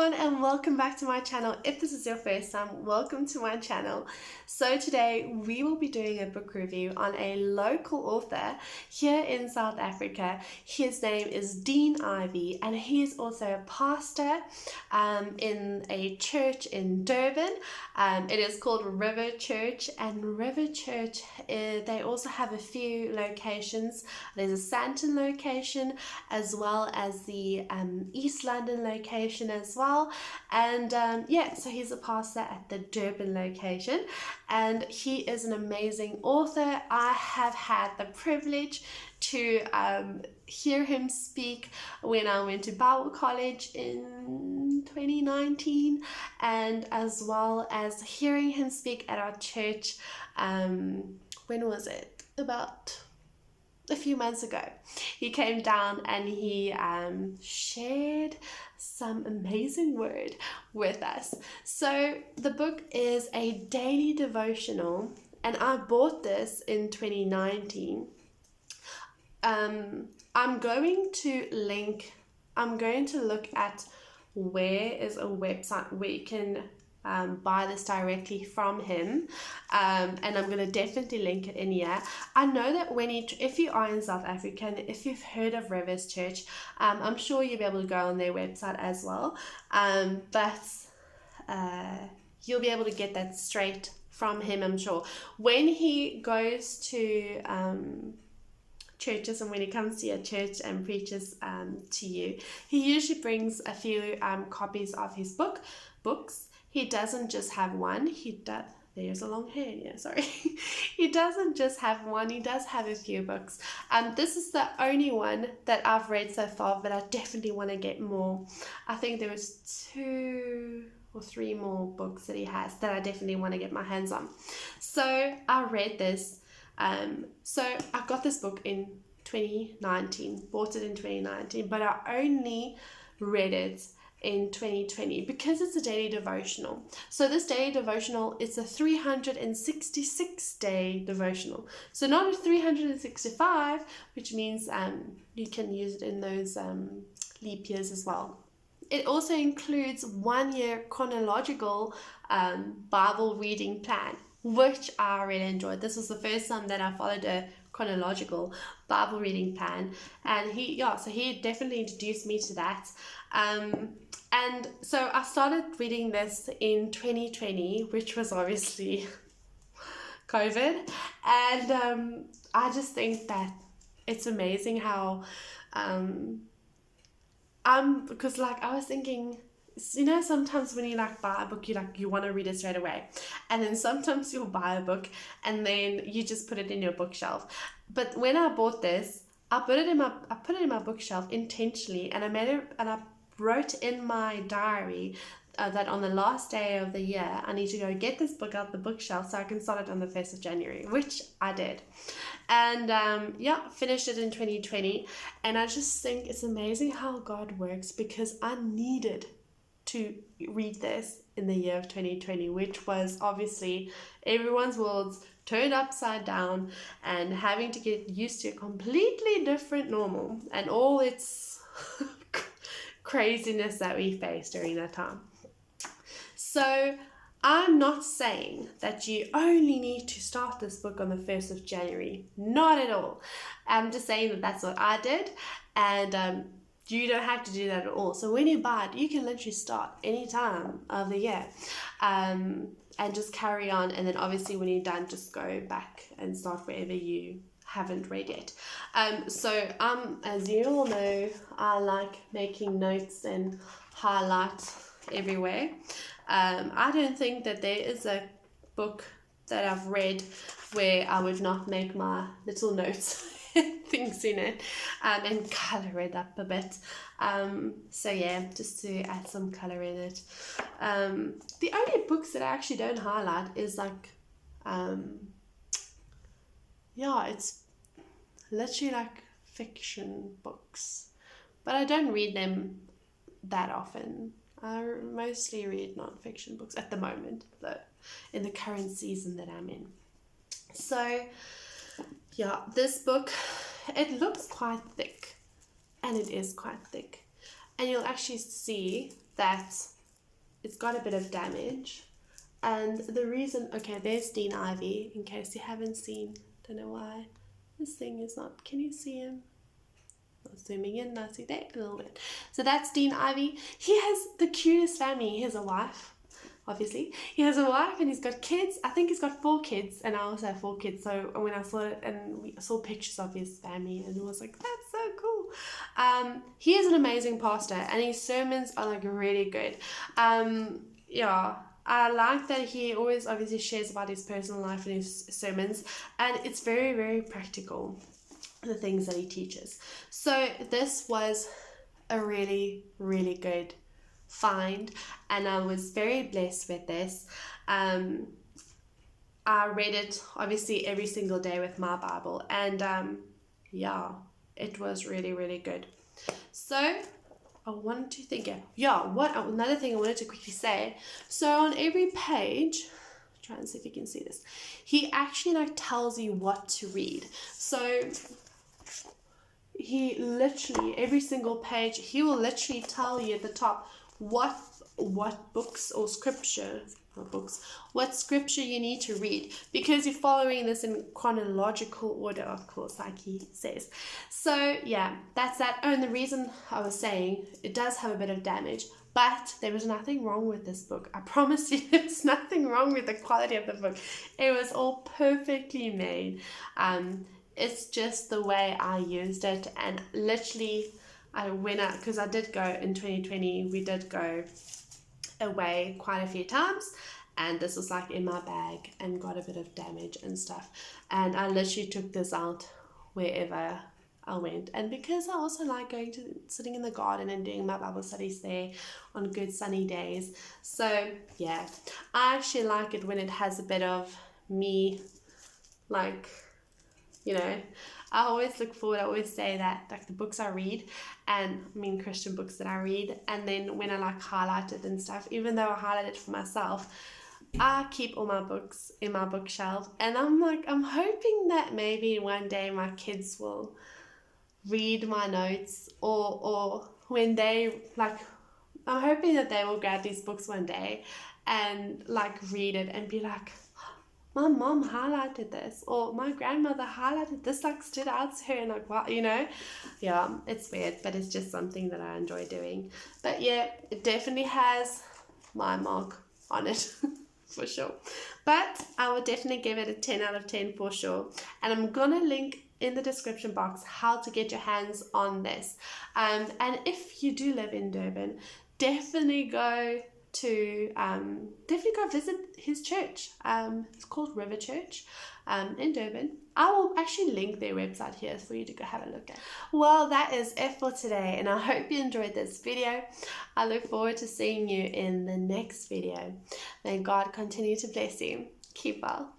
everyone, and welcome back to my channel. If this is your first time, welcome to my channel. So today we will be doing a book review on a local author here in South Africa. His name is Dean Ivey, and he is also a pastor in a church in Durban. It is called River Church, and River Church, they also have a few locations. There's a Sandton location as well as the East London location as well, and so he's a pastor at the Durban location, and he is an amazing author. I have had the privilege to hear him speak when I went to Bible college in 2019, and as well as hearing him speak at our church, when was it? About a few months ago. He came down and he shared some amazing word with us. So the book is a daily devotional, and I bought this in 2019. I'm going to look at where is a website where you can buy this directly from him, and I'm going to definitely link it in here. I know that if you are in South Africa and if you've heard of Rivers Church, I'm sure you'll be able to go on their website as well, but you'll be able to get that straight from him, I'm sure. When he goes to churches and when he comes to your church and preaches to you, he usually brings a few copies of his books. He doesn't just have one. There's a long hair here, sorry. He doesn't just have one. He does have a few books. This is the only one that I've read so far, but I definitely want to get more. I think there was 2 or 3 more books that he has that I definitely want to get my hands on. So I read this. So I got this book in 2019, bought it in 2019, but I only read it in 2020 because it's a daily devotional. So this daily devotional is a 366 day devotional. So not a 365, which means you can use it in those leap years as well. It also includes 1 year chronological Bible reading plan, which I really enjoyed. This was the first time that I followed a chronological Bible reading plan, and he definitely introduced me to that. And so I started reading this in 2020, which was obviously COVID, and I just think that it's amazing how because I was thinking, sometimes when you buy a book, you want to read it straight away, and then sometimes you'll buy a book and then you just put it in your bookshelf. But when I bought this, I put it in my bookshelf intentionally, and I wrote in my diary that on the last day of the year I need to go get this book out the bookshelf so I can start it on the 1st of January, which I did. And finished it in 2020, and I just think it's amazing how God works, because I needed to read this in the year of 2020, which was obviously everyone's worlds turned upside down and having to get used to a completely different normal and all its craziness that we faced during that time. So I'm not saying that you only need to start this book on the 1st of January. Not at all. I'm just saying that that's what I did, and you don't have to do that at all. So when you buy it, you can literally start any time of the year, and just carry on. And then obviously when you're done, just go back and start wherever you haven't read yet. As you all know, I like making notes and highlights everywhere. I don't think that there is a book that I've read where I would not make my little notes things in it and color it up a bit. Just to add some color in it. The only books that I actually don't highlight is it's literally fiction books, but I don't read them that often. I mostly read non-fiction books at the moment, though, in the current season that I'm in. So this book, it looks quite thick, and it is quite thick. and you'll actually see that it's got a bit of damage. And the reason, okay, there's Dean Ivey, in case you haven't seen, don't know why this thing is not, can you see him? Not zooming in, I see that a little bit. So that's Dean Ivey. He has the cutest family. He has a wife, obviously. He has a wife and he's got kids. I think he's got 4 kids, and I also have 4 kids. So when I saw it, and we saw pictures of his family, and it was like, that's so cool. He is an amazing pastor, and his sermons are like really good. Yeah. I like that he always obviously shares about his personal life in his sermons, and it's very, very practical, the things that he teaches. So this was a really, really good find, and I was very blessed with this. I read it obviously every single day with my Bible, and yeah, it was really, really good. So I wanted to think, another thing I wanted to quickly say. So on every page, try and see if you can see this, he actually like tells you what to read. So he literally, every single page, he will literally tell you at the top what books or scripture, what scripture you need to read, because you're following this in chronological order, of course, like he says. So yeah, that's that. Oh, and the reason I was saying, it does have a bit of damage, but there was nothing wrong with this book. I promise you, there's nothing wrong with the quality of the book. It was all perfectly made. It's just the way I used it, and literally because I did go in 2020, we did go away quite a few times, and this was like in my bag and got a bit of damage and stuff, and I literally took this out wherever I went. And because I also like sitting in the garden and doing my Bible studies there on good sunny days, so yeah, I actually like it when it has a bit of me, like, you know, I always look forward, I always say that, like the books I read, and I mean Christian books that I read, and then when I like highlight it and stuff, even though I highlight it for myself, I keep all my books in my bookshelf, and I'm hoping that maybe one day my kids will read my notes, or when they, like, I'm hoping that they will grab these books one day and like read it and be like, my mom highlighted this, or my grandmother highlighted this, like stood out to her, and like, what, you know. Yeah, it's weird, but it's just something that I enjoy doing. But yeah, it definitely has my mark on it for sure. But I would definitely give it a 10 out of 10 for sure. And I'm gonna link in the description box how to get your hands on this. And if you do live in Durban, definitely go visit his church. It's called River Church in Durban. I will actually link their website here for you to go have a look at. Well, that is it for today, and I hope you enjoyed this video. I look forward to seeing you in the next video. May God continue to bless you. Keep well.